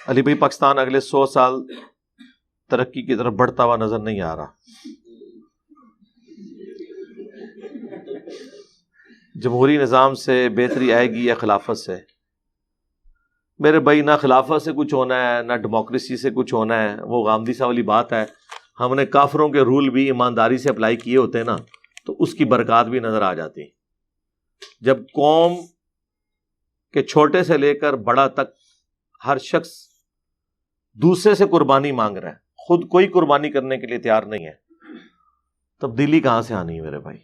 علی بھائی پاکستان اگلے 100 سال ترقی کی طرف بڑھتا ہوا نظر نہیں آ رہا. جمہوری نظام سے بہتری آئے گی یا خلافت سے؟ میرے بھائی نہ خلافت سے کچھ ہونا ہے نہ ڈیموکریسی سے کچھ ہونا ہے. وہ غامدی سا والی بات ہے. ہم نے کافروں کے رول بھی ایمانداری سے اپلائی کیے ہوتے ہیں نا تو اس کی برکات بھی نظر آ جاتی. جب قوم کے چھوٹے سے لے کر بڑا تک ہر شخص دوسرے سے قربانی مانگ رہا ہے, خود کوئی قربانی کرنے کے لیے تیار نہیں ہے, تبدیلی کہاں سے آنی ہے میرے بھائی؟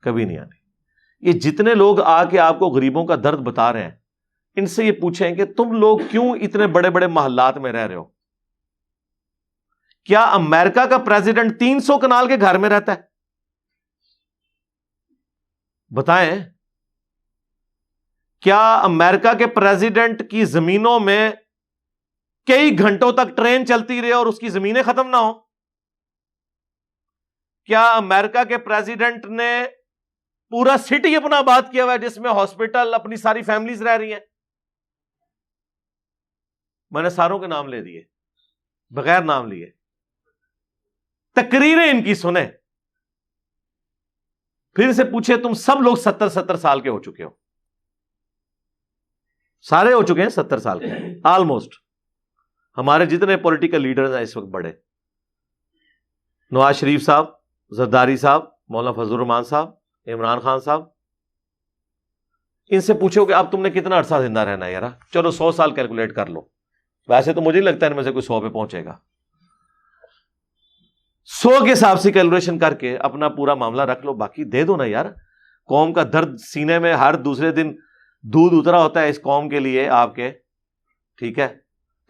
کبھی نہیں آنی. یہ جتنے لوگ آ کے آپ کو غریبوں کا درد بتا رہے ہیں, ان سے یہ پوچھیں کہ تم لوگ کیوں اتنے بڑے بڑے محلات میں رہ رہے ہو؟ کیا امریکہ کا پریزیڈنٹ 300 کنال کے گھر میں رہتا ہے؟ بتائیں. کیا امریکہ کے پریزیڈنٹ کی زمینوں میں کئی گھنٹوں تک ٹرین چلتی رہے اور اس کی زمینیں ختم نہ ہو؟ کیا امریکہ کے پریزیڈنٹ نے پورا سٹی اپنا آباد کیا ہوا ہے جس میں ہاسپٹل اپنی ساری فیملیز رہ رہی ہیں؟ میں نے ساروں کے نام لے دیے بغیر نام لیے. تقریریں ان کی سنیں, پھر سے پوچھے تم سب لوگ 70 سال کے ہو چکے ہو, سارے ہو چکے ہیں 70 سال کے آلموسٹ. ہمارے جتنے پولیٹیکل لیڈرز ہیں اس وقت بڑے, نواز شریف صاحب, زرداری صاحب, مولانا فضل الرحمان صاحب, عمران خان صاحب, ان سے پوچھو کہ اب تم نے کتنا عرصہ زندہ رہنا ہے یار. چلو 100 سال کیلکولیٹ کر لو, ویسے تو مجھے نہیں لگتا ان میں سے کوئی 100 پہ پہنچے گا. 100 کے حساب سے کیلکولیشن کر کے اپنا پورا معاملہ رکھ لو, باقی دے دو نا یار. قوم کا درد سینے میں ہر دوسرے دن دودھ اترا ہوتا ہے اس قوم کے لیے آپ کے, ٹھیک ہے؟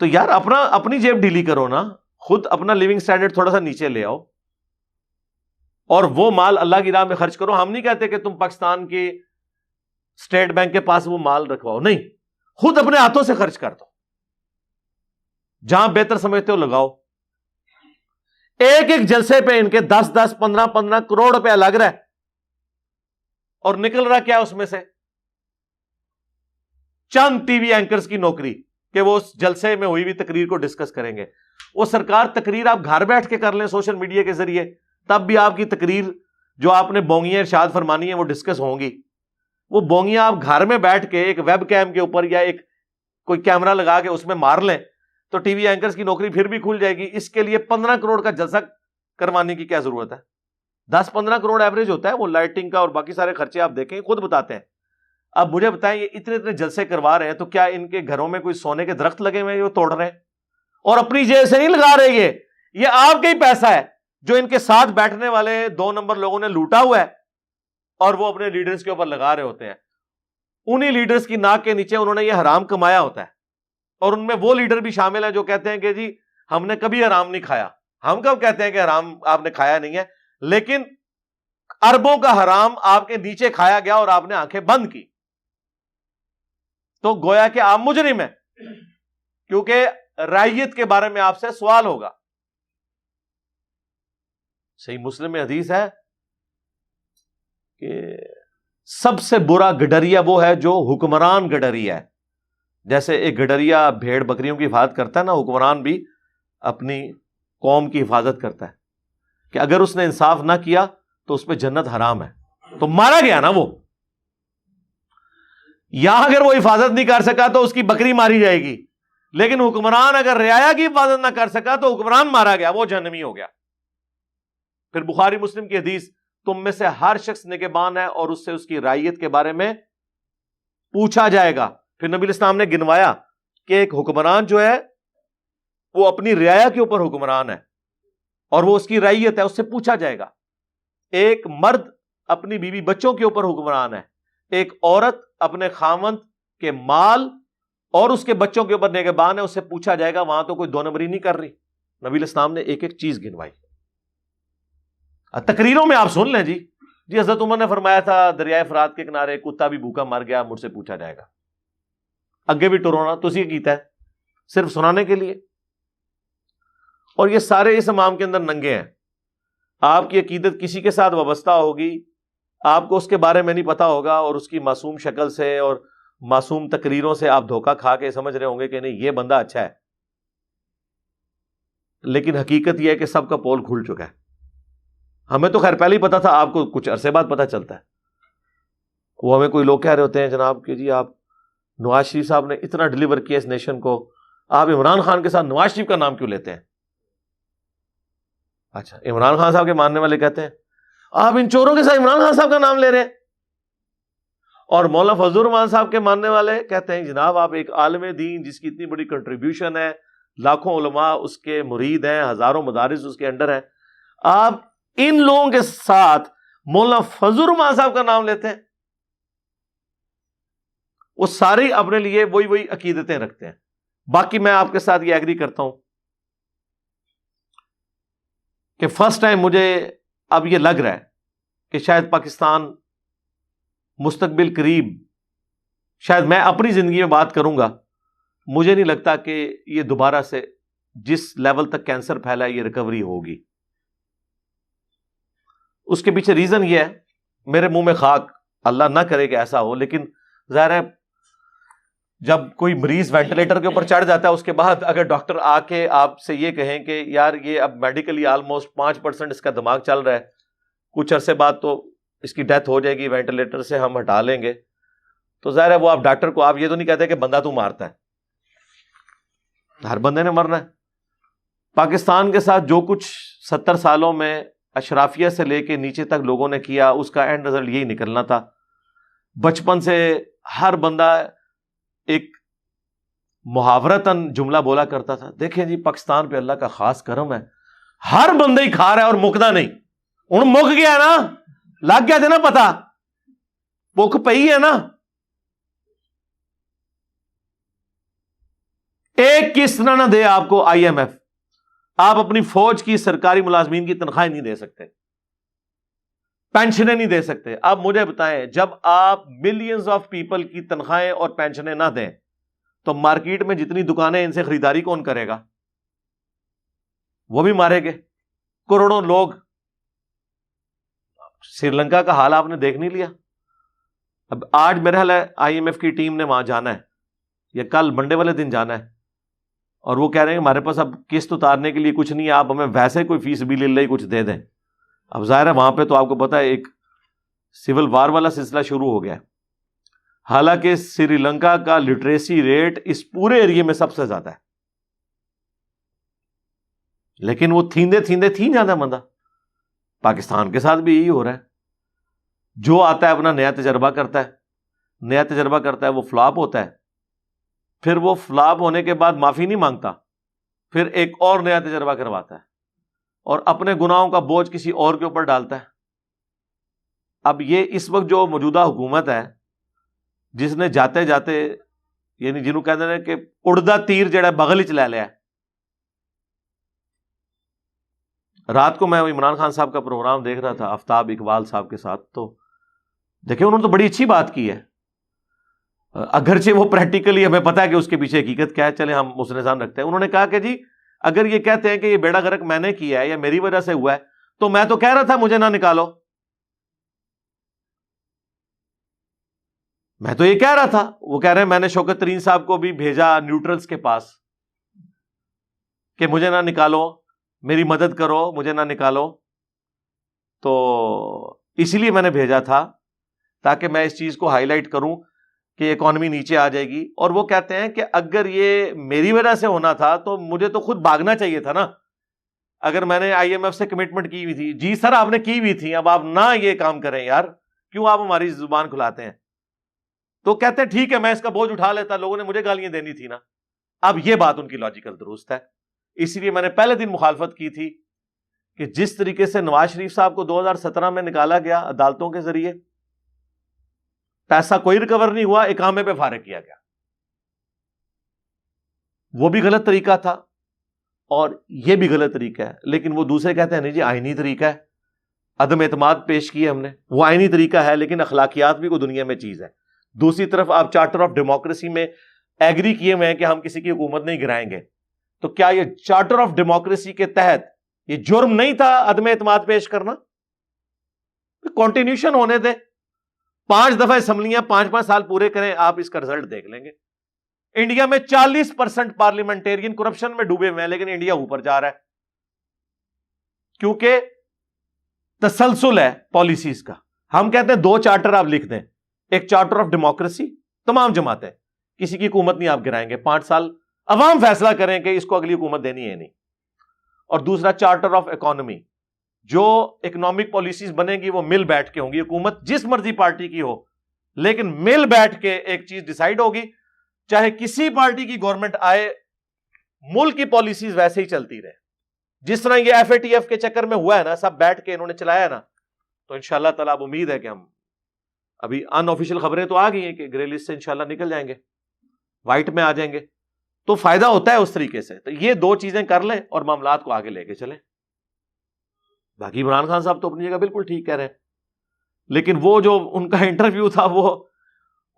تو یار اپنی جیب ڈھیلی کرو نا, خود اپنا لیونگ سٹینڈرڈ تھوڑا سا نیچے لے آؤ اور وہ مال اللہ کی راہ میں خرچ کرو. ہم نہیں کہتے کہ تم پاکستان کی اسٹیٹ بینک کے پاس وہ مال رکھواؤ, نہیں, خود اپنے ہاتھوں سے خرچ کر دو, جہاں بہتر سمجھتے ہو لگاؤ. ایک ایک جلسے پہ ان کے 10 15 کروڑ روپیہ لگ رہا ہے اور نکل رہا کیا اس میں سے؟ چند ٹی وی اینکرز کی نوکری کہ وہ اس جلسے میں ہوئی ہوئی تقریر کو ڈسکس کریں گے. وہ سرکار تقریر آپ گھر بیٹھ کے کر لیں سوشل میڈیا کے ذریعے, تب بھی آپ کی تقریر جو آپ نے بونگیاں ارشاد فرمانی ہیں وہ ڈسکس ہوں گی. وہ بونگیاں آپ گھر میں بیٹھ کے ایک ویب کیم کے اوپر یا ایک کوئی کیمرہ لگا کے اس میں مار لیں تو ٹی وی اینکرز کی نوکری پھر بھی کھل جائے گی. اس کے لیے 15 کروڑ کا جلسہ کروانے کی کیا ضرورت ہے؟ 10-15 کروڑ ایوریج ہوتا ہے وہ لائٹنگ کا, اور باقی سارے خرچے آپ دیکھیں خود بتاتے ہیں. اب مجھے بتائیں یہ اتنے جلسے کروا رہے ہیں تو کیا ان کے گھروں میں کوئی سونے کے درخت لگے ہوئے ہیں جو توڑ رہے ہیں؟ اور اپنی جیب سے نہیں لگا رہے, یہ آپ کا ہی پیسہ ہے جو ان کے ساتھ بیٹھنے والے 2 نمبر لوگوں نے لوٹا ہوا ہے اور وہ اپنے لیڈرز کے اوپر لگا رہے ہوتے ہیں. انہی لیڈرز کی ناک کے نیچے انہوں نے یہ حرام کمایا ہوتا ہے, اور ان میں وہ لیڈر بھی شامل ہیں جو کہتے ہیں کہ جی ہم نے کبھی حرام نہیں کھایا. ہم کب کہتے ہیں کہ حرام آپ نے کھایا نہیں ہے, لیکن اربوں کا حرام آپ کے نیچے کھایا گیا اور آپ نے آنکھیں بند کی, تو گویا کہ آپ مجرم ہیں, کیونکہ رعیت کے بارے میں آپ سے سوال ہوگا. صحیح مسلم میں حدیث ہے کہ سب سے برا گڈریا وہ ہے جو حکمران گڈریا ہے. جیسے ایک گڈریا بھیڑ بکریوں کی حفاظت کرتا ہے نا, حکمران بھی اپنی قوم کی حفاظت کرتا ہے کہ اگر اس نے انصاف نہ کیا تو اس پہ جنت حرام ہے, تو مارا گیا نا وہ. یہاں اگر وہ حفاظت نہیں کر سکا تو اس کی بکری ماری جائے گی, لیکن حکمران اگر رعایا کی حفاظت نہ کر سکا تو حکمران مارا گیا, وہ جہنمی ہو گیا. پھر بخاری مسلم کی حدیث, تم میں سے ہر شخص نگہبان ہے اور اس سے اس کی رعیت کے بارے میں پوچھا جائے گا. پھر نبی اسلام نے گنوایا کہ ایک حکمران جو ہے وہ اپنی رعایا کے اوپر حکمران ہے اور وہ اس کی رعیت ہے, اس سے پوچھا جائے گا. ایک مرد اپنی بیوی بچوں کے اوپر حکمران ہے, ایک عورت اپنے خاوند کے مال اور اس کے بچوں کے اوپر نگہبان ہے, اس سے پوچھا جائے گا. وہاں تو کوئی 2 نمبری نہیں کر رہی. نبی اسلام نے ایک ایک چیز گنوائی. تقریروں میں آپ سن لیں جی حضرت عمر نے فرمایا تھا دریائے فرات کے کنارے کتا بھی بھوکا مر گیا, مجھ سے پوچھا جائے گا. اگے بھی ٹرونا تو اسی کیتا ہے صرف سنانے کے لیے, اور یہ سارے اس امام کے اندر ننگے ہیں. آپ کی عقیدت کسی کے ساتھ وابستہ ہوگی, آپ کو اس کے بارے میں نہیں پتا ہوگا, اور اس کی معصوم شکل سے اور معصوم تقریروں سے آپ دھوکہ کھا کے سمجھ رہے ہوں گے کہ نہیں یہ بندہ اچھا ہے, لیکن حقیقت یہ ہے کہ سب کا پول کھل چکا ہے. ہمیں تو خیر پہلے ہی پتا تھا، آپ کو کچھ عرصے بعد پتا چلتا ہے. وہ ہمیں کوئی لوگ کہہ رہے ہوتے ہیں جناب کہ جی آپ نواز شریف صاحب نے اتنا ڈیلیور کیا اس نیشن کو، آپ عمران خان کے ساتھ نواز شریف کا نام کیوں لیتے ہیں؟ اچھا، عمران خان صاحب کے ماننے والے کہتے ہیں آپ ان چوروں کے ساتھ عمران خان صاحب کا نام لے رہے ہیں. اور مولانا فضل الرحمان صاحب کے ماننے والے کہتے ہیں جناب آپ ایک عالم دین جس کی اتنی بڑی کنٹریبیوشن ہے، لاکھوں علماء اس کے مرید ہیں، ہزاروں مدارس اس کے انڈر ہیں، آپ ان لوگوں کے ساتھ مولانا فضل الرحمان صاحب کا نام لیتے ہیں. وہ سارے اپنے لیے وہی عقیدتیں رکھتے ہیں. باقی میں آپ کے ساتھ یہ ایگری کرتا ہوں کہ فرسٹ ٹائم مجھے اب یہ لگ رہا ہے کہ شاید پاکستان مستقبل قریب، شاید میں اپنی زندگی میں بات کروں گا، مجھے نہیں لگتا کہ یہ دوبارہ سے جس لیول تک کینسر پھیلا ہے یہ ریکوری ہوگی. اس کے پیچھے ریزن یہ ہے، میرے منہ میں خاک، اللہ نہ کرے کہ ایسا ہو، لیکن ظاہر ہے جب کوئی مریض وینٹیلیٹر کے اوپر چڑھ جاتا ہے اس کے بعد اگر ڈاکٹر آ کے آپ سے یہ کہیں کہ یار یہ اب میڈیکلی آلموسٹ 5% اس کا دماغ چل رہا ہے، کچھ عرصے بعد تو اس کی ڈیتھ ہو جائے گی، وینٹیلیٹر سے ہم ہٹا لیں گے، تو ظاہر ہے وہ آپ ڈاکٹر کو آپ یہ تو نہیں کہتے کہ بندہ تو مارتا ہے، ہر بندے نے مرنا ہے. پاکستان کے ساتھ جو کچھ 70 سالوں میں اشرافیہ سے لے کے نیچے تک لوگوں نے کیا، اس کا اینڈ رزلٹ یہی نکلنا تھا. بچپن سے ہر بندہ ایک محاورتاً جملہ بولا کرتا تھا، دیکھیں جی پاکستان پہ اللہ کا خاص کرم ہے، ہر بندہ ہی کھا رہا ہے اور مکدا نہیں. ہوں مک گیا نا، لگ گیا تھا نا پتا، بھوک پئی ہے نا. ایک قسط نہ دے آپ کو آئی ایم ایف، آپ اپنی فوج کی سرکاری ملازمین کی تنخواہیں نہیں دے سکتے، پینشنیں نہیں دے سکتے. اب مجھے بتائیں جب آپ ملینز آف پیپل کی تنخواہیں اور پینشنیں نہ دیں تو مارکیٹ میں جتنی دکانیں ان سے خریداری کون کرے گا؟ وہ بھی مارے گے. کروڑوں لوگ، سری لنکا کا حال آپ نے دیکھ نہیں لیا. اب آج میرا حال ہے آئی ایم ایف کی ٹیم نے وہاں جانا ہے، یا کل منڈے والے دن جانا ہے، اور وہ کہہ رہے ہیں ہمارے پاس اب قسط اتارنے کے لیے کچھ نہیں ہے، آپ ہمیں ویسے کوئی فی سبیل اللہ ہی کچھ دے دیں. اب ظاہر ہے وہاں پہ تو آپ کو پتا ہے ایک سول وار والا سلسلہ شروع ہو گیا. حالانکہ سری لنکا کا لٹریسی ریٹ اس پورے ایریے میں سب سے زیادہ ہے، لیکن وہ تھیندے تھین جانا بندہ. پاکستان کے ساتھ بھی یہی ہو رہا ہے، جو آتا ہے اپنا نیا تجربہ کرتا ہے، وہ فلاپ ہوتا ہے، پھر وہ فلاپ ہونے کے بعد معافی نہیں مانگتا، پھر ایک اور نیا تجربہ کرواتا ہے اور اپنے گناہوں کا بوجھ کسی اور کے اوپر ڈالتا ہے. اب یہ اس وقت جو موجودہ حکومت ہے جس نے جاتے جاتے یعنی جنہوں کہتے ہیں کہ اڑدا تیر جڑا بغل ہی لے لیا. رات کو میں عمران خان صاحب کا پروگرام دیکھ رہا تھا آفتاب اقبال صاحب کے ساتھ، تو دیکھیں انہوں نے تو بڑی اچھی بات کی ہے، اگرچہ وہ پریکٹیکلی ہمیں پتا ہے کہ اس کے پیچھے حقیقت کیا ہے، چلے ہم اس نظام رکھتے ہیں. انہوں نے کہا کہ جی اگر یہ کہتے ہیں کہ یہ بیڑا غرق میں نے کیا ہے یا میری وجہ سے ہوا ہے، تو میں تو کہہ رہا تھا مجھے نہ نکالو، میں تو یہ کہہ رہا تھا. وہ کہہ رہے ہیں میں نے شوکت ترین صاحب کو بھی بھیجا نیوٹرلز کے پاس کہ مجھے نہ نکالو، میری مدد کرو، مجھے نہ نکالو. تو اسی لیے میں نے بھیجا تھا تاکہ میں اس چیز کو ہائی لائٹ کروں کہ اکانومی نیچے آ جائے گی. اور وہ کہتے ہیں کہ اگر یہ میری وجہ سے ہونا تھا تو مجھے تو خود بھاگنا چاہیے تھا نا، اگر میں نے آئی ایم ایف سے کمٹمنٹ کی ہوئی تھی. جی سر آپ نے کی ہوئی تھی، اب آپ نہ یہ کام کریں یار، کیوں آپ ہماری زبان کھلاتے ہیں؟ تو کہتے ہیں ٹھیک ہے میں اس کا بوجھ اٹھا لیتا، لوگوں نے مجھے گالیاں دینی تھی نا. اب یہ بات ان کی لاجیکل درست ہے. اسی لیے میں نے پہلے دن مخالفت کی تھی کہ جس طریقے سے نواز شریف صاحب کو 2017 میں نکالا گیا عدالتوں کے ذریعے، پیسہ کوئی ریکور نہیں ہوا، اقامے پہ فارغ کیا گیا، وہ بھی غلط طریقہ تھا اور یہ بھی غلط طریقہ ہے. لیکن وہ دوسرے کہتے ہیں نہیں جی آئینی طریقہ ہے، عدم اعتماد پیش کی ہم نے، وہ آئینی طریقہ ہے لیکن اخلاقیات بھی کوئی دنیا میں چیز ہے. دوسری طرف آپ چارٹر آف ڈیموکریسی میں ایگری کیے ہوئے ہیں کہ ہم کسی کی حکومت نہیں گرائیں گے، تو کیا یہ چارٹر آف ڈیموکریسی کے تحت یہ جرم نہیں تھا عدم اعتماد پیش کرنا؟ کنٹینیوشن ہونے دیں، 5 دفعہ اسمبلیاں 5 سال پورے کریں، آپ اس کا رزلٹ دیکھ لیں گے. انڈیا میں 40% پارلیمنٹیرین کرپشن میں ڈوبے ہوئے ہیں، لیکن انڈیا اوپر جا رہا ہے. کیونکہ تسلسل ہے پالیسیز کا. ہم کہتے ہیں 2 چارٹر آپ لکھ دیں, ایک چارٹر آف ڈیموکریسی, تمام جماعتیں, کسی کی حکومت نہیں آپ گرائیں گے, 5 سال عوام فیصلہ کریں کہ اس کو اگلی حکومت دینی ہے نہیں. اور دوسرا چارٹر آف اکانومی, جو اکنامک پالیسیز بنے گی وہ مل بیٹھ کے ہوں گی, حکومت جس مرضی پارٹی کی ہو لیکن مل بیٹھ کے ایک چیز ڈیسائیڈ ہوگی, چاہے کسی پارٹی کی گورنمنٹ آئے, ملک کی پالیسیز ویسے ہی چلتی رہے. جس طرح یہ FATF کے چکر میں ہوا ہے نا, سب بیٹھ کے انہوں نے چلایا نا, تو انشاءاللہ تعالیٰ اب امید ہے کہ ہم, ابھی ان آفیشیل خبریں تو آ گئی ہیں کہ گرے لسٹ سے انشاءاللہ نکل جائیں گے, وائٹ میں آ جائیں گے, تو فائدہ ہوتا ہے اس طریقے سے. تو یہ 2 چیزیں کر لیں اور معاملات کو آگے لے کے چلیں. باقی عمران خان صاحب تو اپنی جگہ بالکل ٹھیک کہہ رہے ہیں, لیکن وہ جو ان کا انٹرویو تھا, وہ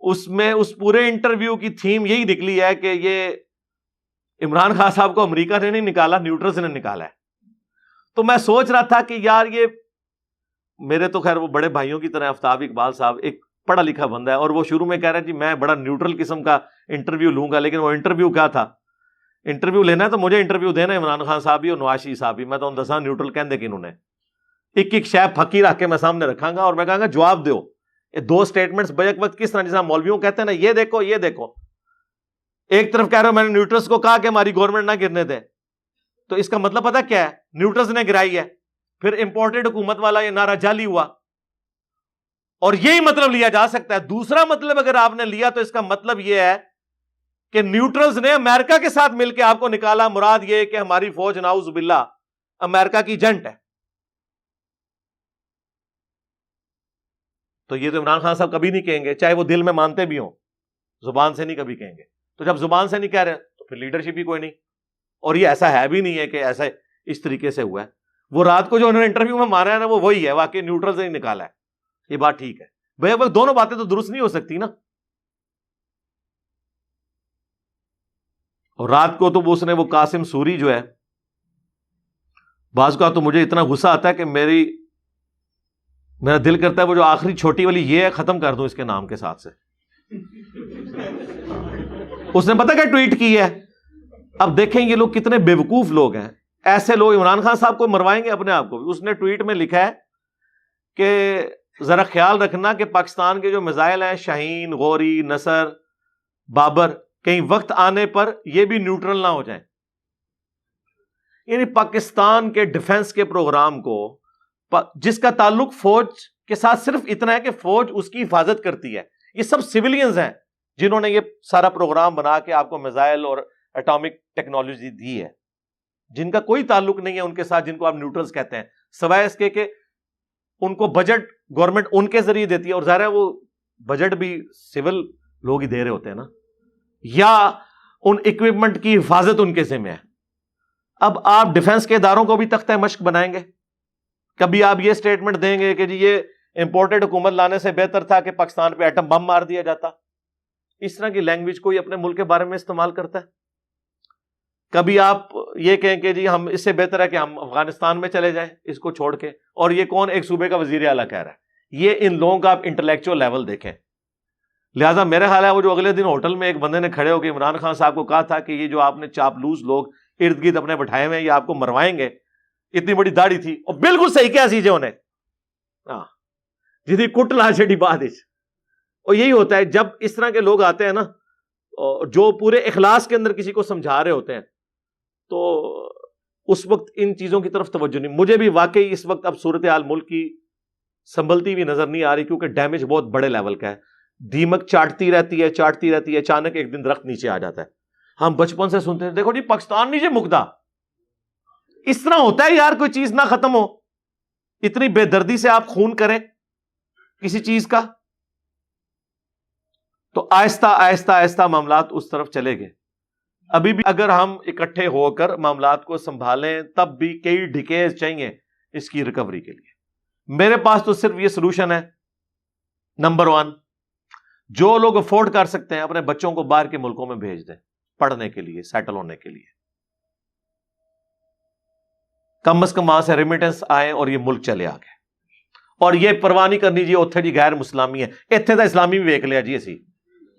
اس میں اس پورے انٹرویو کی تھیم یہی نکلی ہے کہ یہ عمران خان صاحب کو امریکہ نے نہیں نکالا, نیوٹرلز نے نکالا ہے. تو میں سوچ رہا تھا کہ یار یہ میرے تو خیر وہ بڑے بھائیوں کی طرح آفتاب اقبال صاحب ایک پڑھا لکھا بندہ ہے, اور وہ شروع میں کہہ رہا ہے جی میں بڑا نیوٹرل قسم کا انٹرویو لوں گا, لیکن وہ انٹرویو کیا تھا, انٹرویو لینا ہے تو مجھے انٹرویو دینا ہے عمران خان صاحب بھی اور نواز شریف صاحب بھی, میں تو ان دساں نیوٹرل کہندے کہ انہوں نے ایک شے پھکی رکھ کے میں سامنے رکھاں گا اور میں کہاں گا جواب دو. یہ 2 سٹیٹمنٹس بیک وقت کس طرح, جیسا مولویوں کہتے ہیں نا, یہ دیکھو یہ دیکھو, ایک طرف کہہ رہا ہوں میں نے نیوٹرلز کو کہا کہ ہماری گورنمنٹ نہ گرنے دے, تو اس کا مطلب پتہ کیا ہے, نیوٹرلز نے گرائی ہے, پھر امپورٹڈ حکومت والا یہ نعرہ جعلی ہوا, اور یہی مطلب لیا جا سکتا ہے. دوسرا مطلب اگر آپ نے لیا تو اس کا مطلب یہ ہے کہ نیوٹرلز نے امریکہ کے ساتھ مل کے آپ کو نکالا, مراد یہ کہ ہماری فوج نعوذ باللہ امریکہ کی ایجنٹ ہے. تو یہ تو عمران خان صاحب کبھی نہیں کہیں گے, چاہے وہ دل میں مانتے بھی ہوں, زبان سے نہیں کبھی کہیں گے. تو جب زبان سے نہیں کہہ رہے تو پھر لیڈرشپ ہی کوئی نہیں. اور یہ ایسا ہے بھی نہیں ہے کہ ایسا اس طریقے سے ہوا ہے. وہ رات کو جو انہوں نے انٹرویو میں مارا ہے نا, وہ وہی ہے, واقعی نیوٹرل سے ہی نکالا ہے. یہ بات ٹھیک ہے بھائی, اب دونوں باتیں تو درست نہیں ہو سکتی نا. اور رات کو تو اس نے وہ قاسم سوری جو ہے, بعض کا تو مجھے اتنا غصہ آتا ہے کہ میرا دل کرتا ہے وہ جو آخری چھوٹی والی یہ ہے ختم کر دوں اس کے نام کے ساتھ سے. اس نے پتہ کیا ٹویٹ کی ہے, اب دیکھیں یہ لوگ کتنے بیوقوف لوگ ہیں. ایسے لوگ عمران خان صاحب کو مروائیں گے, اپنے آپ کو بھی. اس نے ٹویٹ میں لکھا ہے کہ ذرا خیال رکھنا کہ پاکستان کے جو میزائل ہیں شاہین, غوری, نصر, بابر, کہیں وقت آنے پر یہ بھی نیوٹرل نہ ہو جائیں. یعنی پاکستان کے ڈیفنس کے پروگرام کو, جس کا تعلق فوج کے ساتھ صرف اتنا ہے کہ فوج اس کی حفاظت کرتی ہے, یہ سب سویلینز ہیں جنہوں نے یہ سارا پروگرام بنا کے آپ کو میزائل اور ایٹامک ٹیکنالوجی دی ہے, جن کا کوئی تعلق نہیں ہے ان کے ساتھ, جن کو آپ نیوٹرلز کہتے ہیں, سوائے اس کے کہ ان کو بجٹ گورنمنٹ ان کے ذریعے دیتی ہے, اور ظاہر ہے وہ بجٹ بھی سول لوگ ہی دے رہے ہوتے ہیں نا, یا ان اکوپمنٹ کی حفاظت ان کے ذمہ ہے. اب آپ ڈیفنس کے اداروں کو بھی تختہ مشق بنائیں گے. کبھی آپ یہ سٹیٹمنٹ دیں گے کہ جی یہ امپورٹڈ حکومت لانے سے بہتر تھا کہ پاکستان پہ ایٹم بم مار دیا جاتا. اس طرح کی لینگویج کوئی اپنے ملک کے بارے میں استعمال کرتا ہے. کبھی آپ یہ کہیں کہ جی ہم اس سے بہتر ہے کہ ہم افغانستان میں چلے جائیں اس کو چھوڑ کے, اور یہ کون ایک صوبے کا وزیر اعلیٰ کہہ رہا ہے. یہ ان لوگوں کا آپ انٹلیکچوئل لیول دیکھیں. لہٰذا میرا خیال ہے وہ جو اگلے دن ہوٹل میں ایک بندے نے کھڑے ہو کے عمران خان صاحب کو کہا تھا کہ یہ جو آپ نے چاپلوس لوگ ارد گرد اپنے بٹھائے ہوئے ہیں یہ آپ کو مروائیں گے, اتنی بڑی داڑھی تھی, اور بالکل صحیح کیا سیجے انہیں جدی کٹ لا چڑی بات. اور یہی ہوتا ہے جب اس طرح کے لوگ آتے ہیں نا, جو پورے اخلاص کے اندر کسی کو سمجھا رہے ہوتے ہیں, تو اس وقت ان چیزوں کی طرف توجہ نہیں. مجھے بھی واقعی اس وقت اب صورتحال ملک کی سنبھلتی ہوئی نظر نہیں آ رہی, کیونکہ ڈیمیج بہت بڑے لیول کا ہے. دیمک چاٹتی رہتی ہے, اچانک ایک دن درخت نیچے آ جاتا ہے. ہم بچپن سے سنتے ہیں دیکھو جی پاکستان نیچے مکدا. اس طرح ہوتا ہے یار, کوئی چیز نہ ختم ہو, اتنی بے دردی سے آپ خون کریں کسی چیز کا. تو آہستہ آہستہ آہستہ معاملات اس طرف چلے گئے. ابھی بھی اگر ہم اکٹھے ہو کر معاملات کو سنبھالیں تب بھی کئی ڈیکیز چاہیے اس کی ریکوری کے لیے. میرے پاس تو صرف یہ سلوشن ہے, نمبر 1, جو لوگ افورڈ کر سکتے ہیں اپنے بچوں کو باہر کے ملکوں میں بھیج دیں پڑھنے کے لیے, سیٹل ہونے کے لیے. کم از کم وہاں سے ریمیٹنس آئے اور یہ ملک چلے آگے. اور یہ پرواہ نہیں کرنی جی اتھے جی غیر مسلامی ہے, اتھے تو اسلامی بھی ویک لیا جی. اسی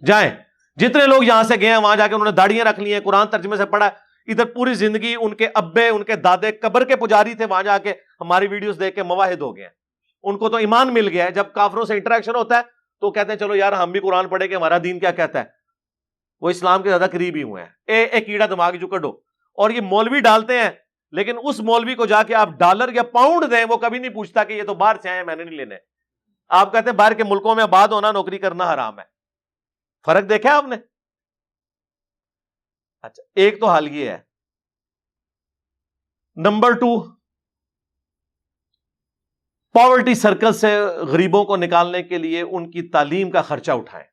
جائیں, جتنے لوگ یہاں سے گئے ہیں وہاں جا کے انہوں نے داڑیاں رکھ لی ہیں, قرآن ترجمے سے پڑھا, ادھر پوری زندگی ان کے ابے ان کے دادے قبر کے پجاری تھے, وہاں جا کے ہماری ویڈیوز دیکھ کے مواحد ہو گئے ہیں, ان کو تو ایمان مل گیا ہے. جب کافروں سے انٹریکشن ہوتا ہے تو کہتے ہیں چلو یار ہم بھی قرآن پڑھے کہ ہمارا دین کیا کہتا ہے, وہ اسلام کے زیادہ قریب ہی ہوئے ہیں. ایک کیڑا دماغ جو کڈو. اور یہ مولوی ڈالتے ہیں, لیکن اس مولوی کو جا کے آپ ڈالر یا پاؤنڈ دیں, وہ کبھی نہیں پوچھتا کہ یہ تو باہر سے آئے ہیں میں نے نہیں لینے. آپ کہتے ہیں باہر کے ملکوں میں آباد ہونا نوکری کرنا حرام ہے. فرق دیکھا آپ نے؟ اچھا, ایک تو حال یہ ہے. نمبر 2, پاورٹی سرکل سے غریبوں کو نکالنے کے لیے ان کی تعلیم کا خرچہ اٹھائیں,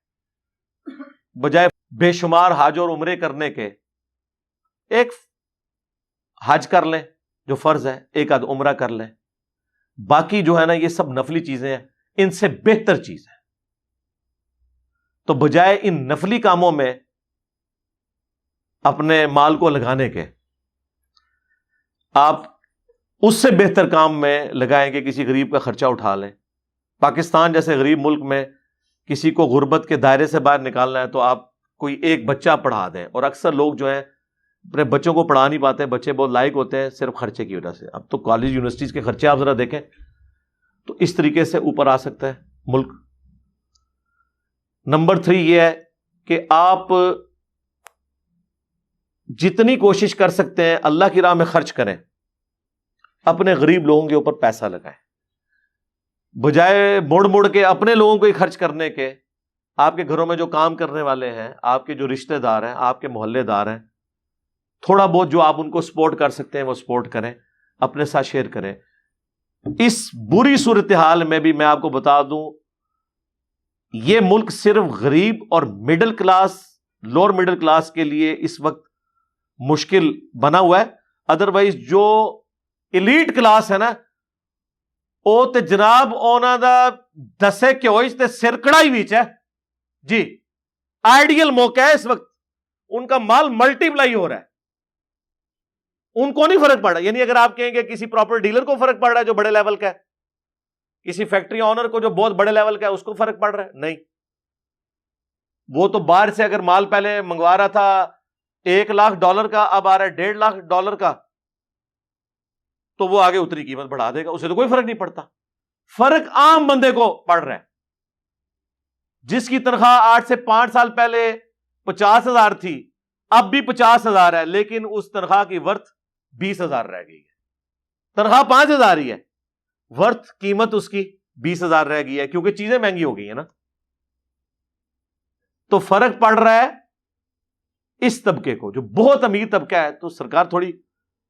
بجائے بے شمار حج اور عمرے کرنے کے ایک حج کر لیں جو فرض ہے, ایک آدھ عمرہ کر لیں, باقی جو ہے نا یہ سب نفلی چیزیں ہیں, ان سے بہتر چیز ہے. تو بجائے ان نفلی کاموں میں اپنے مال کو لگانے کے, آپ اس سے بہتر کام میں لگائیں کہ کسی غریب کا خرچہ اٹھا لیں. پاکستان جیسے غریب ملک میں کسی کو غربت کے دائرے سے باہر نکالنا ہے تو آپ کوئی ایک بچہ پڑھا دیں, اور اکثر لوگ جو ہیں اپنے بچوں کو پڑھا نہیں پاتے, بچے بہت لائق ہوتے ہیں صرف خرچے کی وجہ سے. اب تو کالج یونیورسٹیز کے خرچے آپ ذرا دیکھیں تو اس طریقے سے اوپر آ سکتا ہے ملک. نمبر 3 یہ ہے کہ آپ جتنی کوشش کر سکتے ہیں اللہ کی راہ میں خرچ کریں, اپنے غریب لوگوں کے اوپر پیسہ لگائیں, بجائے مڑ مڑ کے اپنے لوگوں کو ہی خرچ کرنے کے. آپ کے گھروں میں جو کام کرنے والے ہیں, آپ کے جو رشتہ دار ہیں, آپ کے محلے دار ہیں, تھوڑا بہت جو آپ ان کو سپورٹ کر سکتے ہیں وہ سپورٹ کریں, اپنے ساتھ شیئر کریں. اس بری صورتحال میں بھی میں آپ کو بتا دوں, یہ ملک صرف غریب اور middle class, lower middle class کے لیے اس وقت مشکل بنا ہوا ہے. ادروائز جو ایلیٹ کلاس ہے نا, وہ تے جناب اونا دا دسے کیوئس تے سرکڑا ہی ویچ ہے جی. آئیڈیل موقع ہے اس وقت, ان کا مال ملٹی پلائی ہو رہا ہے, ان کو نہیں فرق پڑ رہا. یعنی اگر آپ کہیں گے کسی پراپر ڈیلر کو فرق پڑ رہا ہے جو بڑے لیول کا ہے, کسی فیکٹری آنر کو جو بہت بڑے لیول کا ہے اس کو فرق پڑ رہا ہے, نہیں. وہ تو باہر سے اگر مال پہلے منگوا رہا تھا $1,00,000 کا, اب آ رہا ہے $1.5 lakh کا, تو وہ آگے اتری قیمت بڑھا دے گا, اسے تو کوئی فرق نہیں پڑتا. فرق عام بندے کو پڑ رہا ہے, جس کی تنخواہ 8 سے 5 سال پہلے 50,000 تھی, اب بھی 50,000 ہے, لیکن اس تنخواہ کی ورتھ 20,000 رہ گئی ہے. تنخواہ 5,000 ہی ہے, ورتھ قیمت اس کی 20,000 رہ گئی ہے, کیونکہ چیزیں مہنگی ہو گئی ہیں نا. تو فرق پڑ رہا ہے اس طبقے کو جو بہت امیر طبقہ ہے. تو سرکار تھوڑی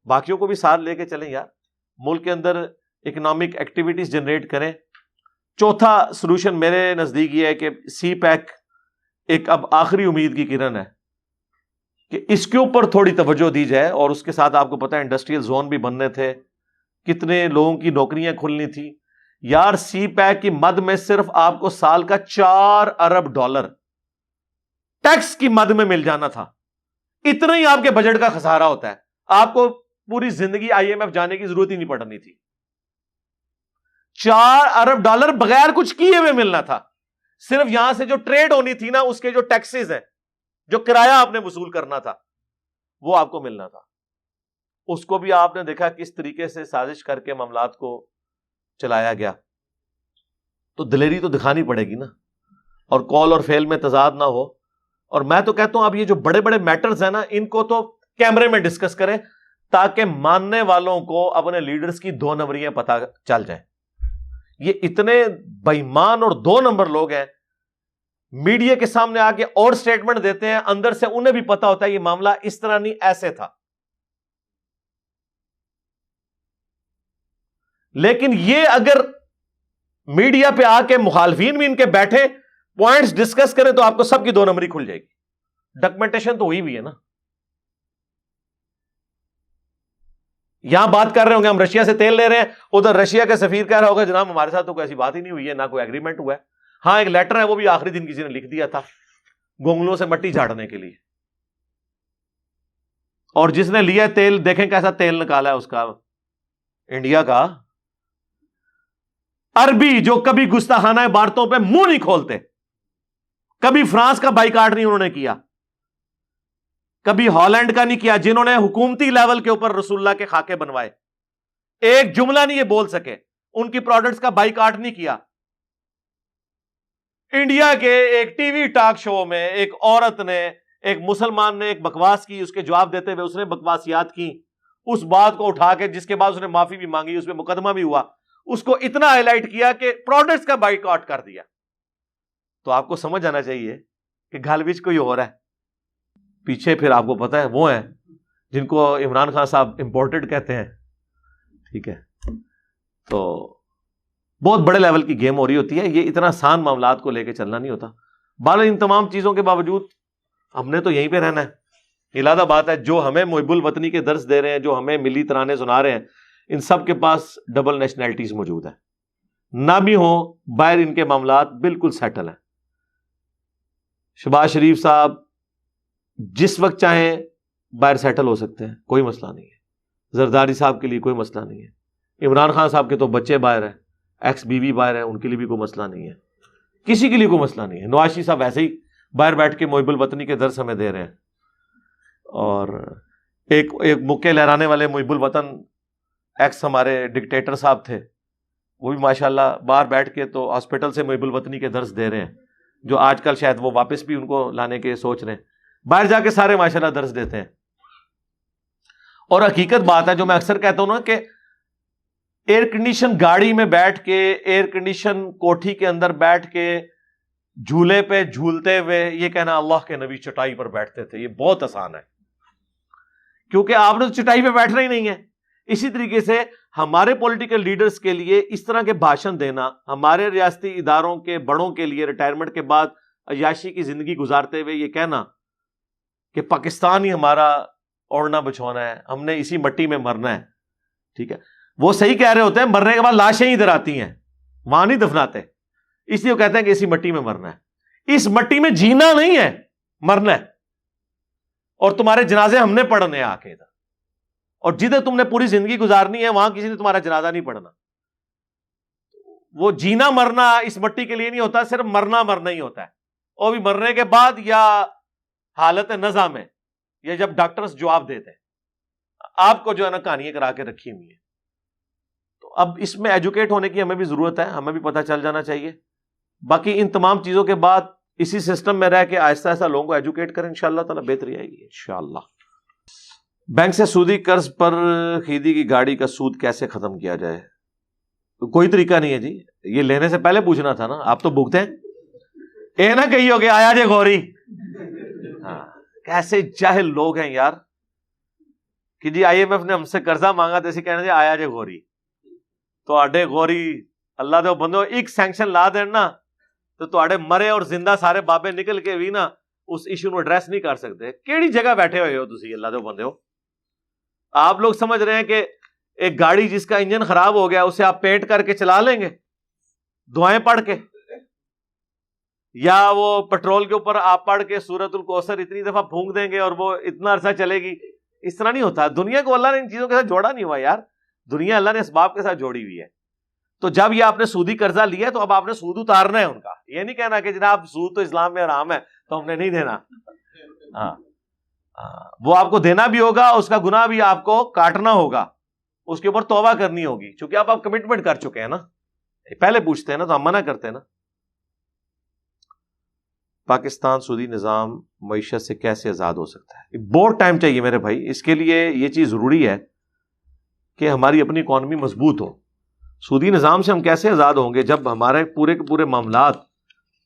باقیوں کو بھی ساتھ لے کے چلیں یار, ملک کے اندر اکنامک ایکٹیویٹیز جنریٹ کریں. چوتھا سلوشن میرے نزدیک یہ ہے کہ سی پیک ایک اب آخری امید کی کرن ہے کہ اس کے اوپر تھوڑی توجہ دی جائے. اور اس کے ساتھ آپ کو پتہ ہے انڈسٹریل زون بھی بننے تھے, کتنے لوگوں کی نوکریاں کھلنی تھی یار. سی پیک کی مد میں صرف آپ کو سال کا $4 ارب ٹیکس کی مد میں مل جانا تھا. اتنا ہی آپ کے بجٹ کا خسارہ ہوتا ہے, آپ کو پوری زندگی IMF جانے کی ضرورت ہی نہیں پڑنی تھی. $4 ارب بغیر کچھ کیے ہوئے ملنا تھا. صرف یہاں سے جو ٹریڈ ہونی تھی نا, اس کے جو ٹیکسز ہیں, جو کرایہ آپ نے وصول کرنا تھا, وہ آپ کو ملنا تھا. اس کو بھی آپ نے دیکھا کس طریقے سے سازش کر کے معاملات کو چلایا گیا. تو دلیری تو دکھانی پڑے گی نا, اور کال اور فیل میں تضاد نہ ہو. اور میں تو کہتا ہوں اب یہ جو بڑے بڑے میٹرز ہیں نا, ان کو تو کیمرے میں ڈسکس کریں تاکہ ماننے والوں کو اپنے لیڈرز کی 2 نمبریاں پتہ چل جائیں. یہ اتنے بے ایمان اور 2 نمبر لوگ ہیں, میڈیا کے سامنے آ کے اور سٹیٹمنٹ دیتے ہیں, اندر سے انہیں بھی پتا ہوتا ہے یہ معاملہ اس طرح نہیں ایسے تھا. لیکن یہ اگر میڈیا پہ آ کے مخالفین بھی ان کے بیٹھے پوائنٹس ڈسکس کریں تو آپ کو سب کی 2 نمبری کھل جائے گی. ڈاکومنٹیشن تو ہوئی بھی ہے نا. یہاں بات کر رہے ہوں گے ہم رشیا سے تیل لے رہے ہیں, ادھر رشیا کا سفیر کہہ رہا ہوگا جناب ہمارے ساتھ تو کوئی ایسی بات ہی نہیں ہوئی ہے, نہ کوئی ایگریمنٹ ہوا ہے. ہاں ایک لیٹر ہے, وہ بھی آخری دن کسی نے لکھ دیا تھا گونگلوں سے مٹی جھاڑنے کے لیے. اور جس نے لیا تیل دیکھیں کیسا تیل نکالا ہے اس کا, انڈیا کا. عربی جو کبھی گستاخانہ عبارتوں پہ منہ نہیں کھولتے, کبھی فرانس کا بائیکاٹ نہیں انہوں نے کیا, کبھی ہالینڈ کا نہیں کیا جنہوں نے حکومتی لیول کے اوپر رسول اللہ کے خاکے بنوائے. ایک جملہ نہیں یہ بول سکے, ان کی پروڈکٹس کا بائیکاٹ نہیں کیا. انڈیا کے ایک ٹی وی ٹاک شو میں ایک عورت نے, ایک مسلمان نے ایک بکواس کی, اس کے جواب دیتے ہوئے اس نے بکواسیات کی, اس بات کو اٹھا کے جس کے بعد اس نے معافی بھی مانگی, اس پہ مقدمہ بھی ہوا, اس کو اتنا ہائی لائٹ کیا کہ پروڈکٹس کا بائیکاٹ کر دیا. تو آپ کو سمجھ آنا چاہیے کہ گھال وچ کوئی اور ہے پیچھے. پھر آپ کو پتا ہے وہ ہیں جن کو عمران خان صاحب امپورٹڈ کہتے ہیں. ٹھیک ہے, تو بہت بڑے لیول کی گیم ہو رہی ہوتی ہے. یہ اتنا آسان معاملات کو لے کے چلنا نہیں ہوتا. بہرحال ان تمام چیزوں کے باوجود ہم نے تو یہیں پہ رہنا ہے. علادہ بات ہے, جو ہمیں محب الوطنی کے درس دے رہے ہیں, جو ہمیں ملی ترانے سنا رہے ہیں, ان سب کے پاس ڈبل نیشنلٹیز موجود ہیں. نہ بھی ہوں, باہر ان کے معاملات بالکل سیٹل ہیں. شہباز شریف صاحب جس وقت چاہیں باہر سیٹل ہو سکتے ہیں, کوئی مسئلہ نہیں ہے. زرداری صاحب کے لیے کوئی مسئلہ نہیں ہے. عمران خان صاحب کے تو بچے باہر ہیں, ایکس بیوی باہر ہے, ان کے لیے بھی کوئی مسئلہ نہیں ہے. کسی کے لیے کوئی مسئلہ نہیں ہے. نواز شریف صاحب ایسے ہی باہر بیٹھ کے محب الوطنی کے درس ہمیں دے رہے ہیں. اور ایک مکے لہرانے والے محب الوطن ایکس ہمارے ڈکٹیٹر صاحب تھے, وہ بھی ماشاءاللہ باہر بیٹھ کے تو ہاسپٹل سے محب الوطنی کے درس دے رہے ہیں, جو آج کل شاید وہ واپس بھی ان کو لانے کے سوچ رہے ہیں. باہر جا کے سارے ماشاءاللہ درس دیتے ہیں. اور حقیقت بات ہے جو میں اکثر کہتا ہوں نا, کہ ایئر کنڈیشن گاڑی میں بیٹھ کے, ایئر کنڈیشن کوٹھی کے اندر بیٹھ کے جھولے پہ جھولتے ہوئے یہ کہنا اللہ کے نبی چٹائی پر بیٹھتے تھے, یہ بہت آسان ہے, کیونکہ آپ نے تو چٹائی پہ بیٹھنا ہی نہیں ہے. اسی طریقے سے ہمارے پولیٹیکل لیڈرز کے لیے اس طرح کے بھاشن دینا, ہمارے ریاستی اداروں کے بڑوں کے لیے ریٹائرمنٹ کے بعد عیاشی کی زندگی گزارتے ہوئے یہ کہنا کہ پاکستان ہی ہمارا اوڑھنا بچھونا ہے, ہم نے اسی مٹی میں مرنا ہے. ٹھیک ہے, وہ صحیح کہہ رہے ہوتے ہیں, مرنے کے بعد لاشیں ہی ادھر آتی ہیں, وہاں نہیں دفناتے, اس لیے وہ کہتے ہیں کہ اسی مٹی میں مرنا ہے. اس مٹی میں جینا نہیں ہے, مرنا ہے. اور تمہارے جنازے ہم نے پڑھنے آ کے ادھر, اور جدھر تم نے پوری زندگی گزارنی ہے وہاں کسی نے تمہارا جنازہ نہیں پڑھنا. وہ جینا مرنا اس مٹی کے لیے نہیں ہوتا, صرف مرنا ہی ہوتا ہے. اور بھی مرنے کے بعد یا حالت نزع میں, یا جب ڈاکٹرز جواب دیتے ہیں, آپ کو جو ہے نا کہانیاں کرا کے رکھی ہوئی ہیں. تو اب اس میں ایجوکیٹ ہونے کی ہمیں بھی ضرورت ہے, ہمیں بھی پتہ چل جانا چاہیے. باقی ان تمام چیزوں کے بعد اسی سسٹم میں رہ کے آہستہ آہستہ لوگوں کو ایجوکیٹ کریں, انشاءاللہ تعالیٰ بہتری آئے گی انشاءاللہ. بینک سے سودی قرض پر خریدی کی گاڑی کا سود کیسے ختم کیا جائے؟ کوئی طریقہ نہیں ہے جی, یہ لینے سے پہلے پوچھنا تھا نا. آپ تو بھگتے ہیں, اے نہ کہی ہوگے آیا جے غوری. ہاں, کیسے جاہل لوگ ہیں یار, کہ جی آئی ایم ایف نے ہم سے قرضہ مانگا تو اسی کہنے سے آیا جے غوری. تو آڈے غوری اللہ دے بندو ایک سینکشن لا دینا تو آڈے مرے اور زندہ سارے بابے نکل کے بھی نا اس ایشو کو ایڈریس نہیں کر سکتے. کیڑی جگہ بیٹھے ہوئے ہو تسی اللہ دے بندے ہو. آپ لوگ سمجھ رہے ہیں کہ ایک گاڑی جس کا انجن خراب ہو گیا اسے آپ پینٹ کر کے چلا لیں گے دعائیں پڑھ کے, یا وہ پٹرول کے اوپر آپ پڑھ کے سورۃ الکوثر اتنی دفعہ پھونک دیں گے اور وہ اتنا عرصہ چلے گی. اس طرح نہیں ہوتا. دنیا کو اللہ نے ان چیزوں کے ساتھ جوڑا نہیں ہوا یار, دنیا اللہ نے اسباب کے ساتھ جوڑی ہوئی ہے. تو جب یہ آپ نے سودی قرضہ لیا تو اب آپ نے سود اتارنا ہے ان کا. یہ نہیں کہنا کہ جناب سود تو اسلام میں حرام ہے تو ہم نے نہیں دینا. ہاں, وہ آپ کو دینا بھی ہوگا, اس کا گناہ بھی آپ کو کاٹنا ہوگا, اس کے اوپر توبہ کرنی ہوگی, چونکہ آپ کمٹمنٹ کر چکے ہیں نا. پہلے پوچھتے ہیں نا تو ہم منع کرتے ہیں نا. پاکستان سودی نظام معیشت سے کیسے آزاد ہو سکتا ہے؟ بہت ٹائم چاہیے میرے بھائی. اس کے لیے یہ چیز ضروری ہے کہ ہماری اپنی اکانومی مضبوط ہو. سودی نظام سے ہم کیسے آزاد ہوں گے جب ہمارے پورے کے پورے معاملات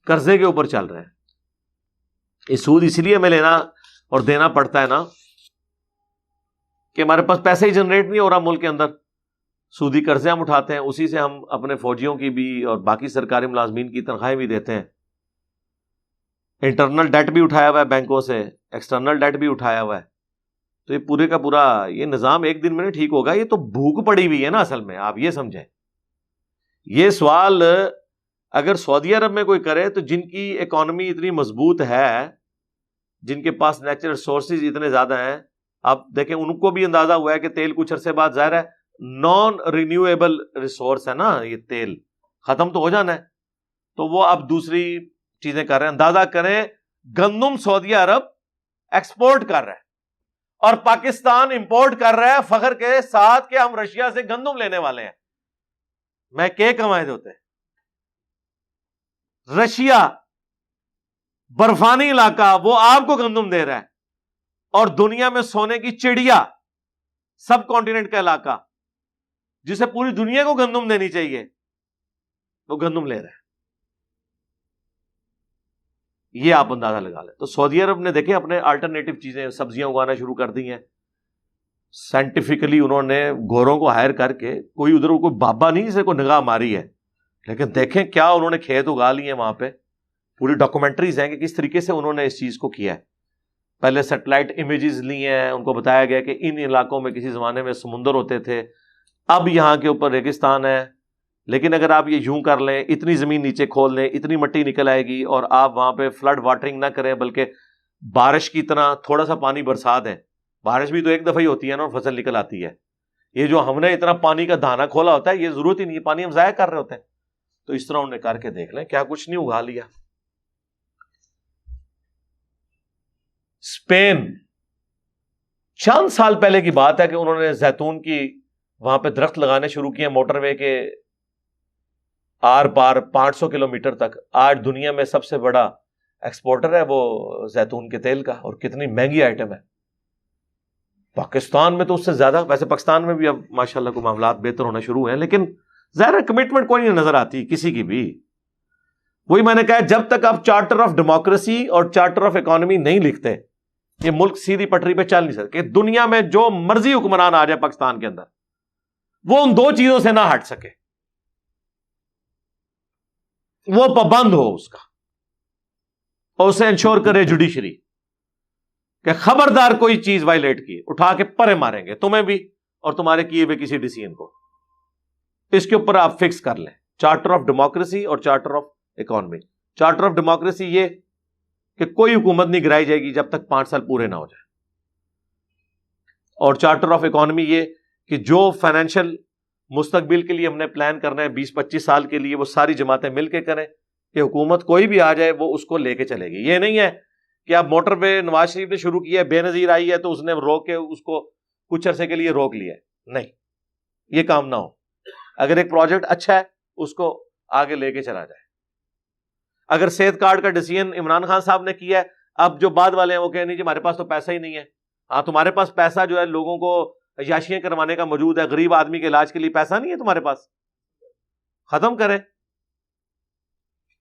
قرضے کے اوپر چل رہے ہیں. یہ سود اس لیے ہمیں لینا اور دینا پڑتا ہے نا کہ ہمارے پاس پیسے ہی جنریٹ نہیں ہو رہا ملک کے اندر. سودی قرضے ہم اٹھاتے ہیں, اسی سے ہم اپنے فوجیوں کی بھی اور باقی سرکاری ملازمین کی تنخواہیں بھی دیتے ہیں. انٹرنل ڈیٹ بھی اٹھایا ہوا ہے بینکوں سے, ایکسٹرنل ڈیٹ بھی اٹھایا ہوا ہے. تو یہ پورے کا پورا یہ نظام ایک دن میں نہیں ٹھیک ہوگا. یہ تو بھوک پڑی ہوئی ہے نا اصل میں, آپ یہ سمجھیں. یہ سوال اگر سعودی عرب میں کوئی کرے تو جن کی اکانومی اتنی مضبوط ہے, جن کے پاس نیچرل ریسورسز اتنے زیادہ ہیں, آپ دیکھیں ان کو بھی اندازہ ہوا ہے کہ تیل کچھ عرصے بعد ظاہر ہے نان رینیویبل ریسورس ہے نا, یہ تیل ختم تو ہو جانا ہے, تو وہ اب دوسری چیزیں کر رہے ہیں. اندازہ کریں گندم سعودی عرب ایکسپورٹ کر رہا ہے اور پاکستان امپورٹ کر رہا ہے فخر کے ساتھ کہ ہم رشیا سے گندم لینے والے ہیں. میں کہ کمائے ہوتے ہیں. رشیا برفانی علاقہ وہ آپ کو گندم دے رہا ہے اور دنیا میں سونے کی چڑیا سب کانٹیننٹ کا علاقہ جسے پوری دنیا کو گندم دینی چاہیے وہ گندم لے رہا ہے. یہ آپ اندازہ لگا لیں. تو سعودی عرب نے دیکھیں اپنے الٹرنیٹو چیزیں سبزیاں اگانا شروع کر دی ہیں. سائنٹیفکلی انہوں نے گوروں کو ہائر کر کے, کوئی ادھر کوئی بابا نہیں جسے کوئی نگاہ ماری ہے, لیکن دیکھیں کیا انہوں نے کھیت اگا لیے ہیں وہاں پہ. پوری ڈاکومنٹریز ہیں کہ کس طریقے سے انہوں نے اس چیز کو کیا ہے. پہلے سیٹلائٹ امیجز لی ہیں, ان کو بتایا گیا کہ ان علاقوں میں کسی زمانے میں سمندر ہوتے تھے, اب یہاں کے اوپر ریگستان ہے, لیکن اگر آپ یہ یوں کر لیں, اتنی زمین نیچے کھول لیں, اتنی مٹی نکل آئے گی, اور آپ وہاں پہ فلڈ واٹرنگ نہ کریں بلکہ بارش کی طرح تھوڑا سا پانی برسا دیں. بارش بھی تو ایک دفعہ ہی ہوتی ہے نا, اور فصل نکل آتی ہے. یہ جو ہم نے اتنا پانی کا دھانا کھولا ہوتا ہے یہ ضرورت ہی نہیں ہے, پانی ہم ضائع کر رہے ہوتے ہیں. تو اس طرح انہوں نے کر کے دیکھ لیں, کیا کچھ نہیں اگا لیا. اسپین چند سال پہلے کی بات ہے کہ انہوں نے زیتون کی وہاں پہ درخت لگانے شروع کیے موٹر وے کے آر پار 500 کلومیٹر تک. آج دنیا میں سب سے بڑا ایکسپورٹر ہے وہ زیتون کے تیل کا, اور کتنی مہنگی آئٹم ہے. پاکستان میں تو اس سے زیادہ, ویسے پاکستان میں بھی اب ماشاءاللہ کو معاملات بہتر ہونا شروع ہیں, لیکن ظاہر کمٹمنٹ کوئی نہیں نظر آتی کسی کی بھی. وہی میں نے کہا, جب تک آپ چارٹر آف ڈیموکریسی اور چارٹر آف اکانومی نہیں لکھتے یہ ملک سیدھی پٹری پہ چل نہیں سکتے. کہ دنیا میں جو مرضی حکمران آ جائے پاکستان کے اندر, وہ ان دو چیزوں سے نہ ہٹ سکے, وہ پابند ہو اس کا, اور اسے انشور کرے جوڈیشری کہ خبردار کوئی چیز وائلیٹ کی اٹھا کے پرے ماریں گے تمہیں بھی اور تمہارے کیے ہوئے کسی ڈیسیژن کو. اس کے اوپر آپ فکس کر لیں چارٹر آف ڈیموکریسی اور charter of economy. Charter of democracy یہ کہ کوئی حکومت نہیں گرائی جائے گی جب تک 5 سال پورے نہ ہو جائے, اور چارٹر آف اکانومی یہ کہ جو فائنینشیل مستقبل کے لیے ہم نے پلان کرنا ہے 20-25 سال کے لیے, وہ ساری جماعتیں مل کے کریں, کہ حکومت کوئی بھی آ جائے وہ اس کو لے کے چلے گی. یہ نہیں ہے کہ اب موٹر وے نواز شریف نے شروع کیا ہے, بے نظیر آئی ہے تو اس نے روک کے اس کو کچھ عرصے کے لیے روک لیا ہے. نہیں, یہ کام نہ ہو. اگر ایک پروجیکٹ اچھا ہے اس کو آگے لے کے چلا جائے. اگر صحت کارڈ کا ڈیسیژن عمران خان صاحب نے کیا ہے, اب جو بعد والے ہیں وہ کہیں نہیں جی ہمارے پاس تو پیسہ ہی نہیں ہے. ہاں, تمہارے پاس پیسہ جو ہے لوگوں کو عیاشیاں کروانے کا موجود ہے, غریب آدمی کے علاج کے لیے پیسہ نہیں ہے تمہارے پاس, ختم کریں.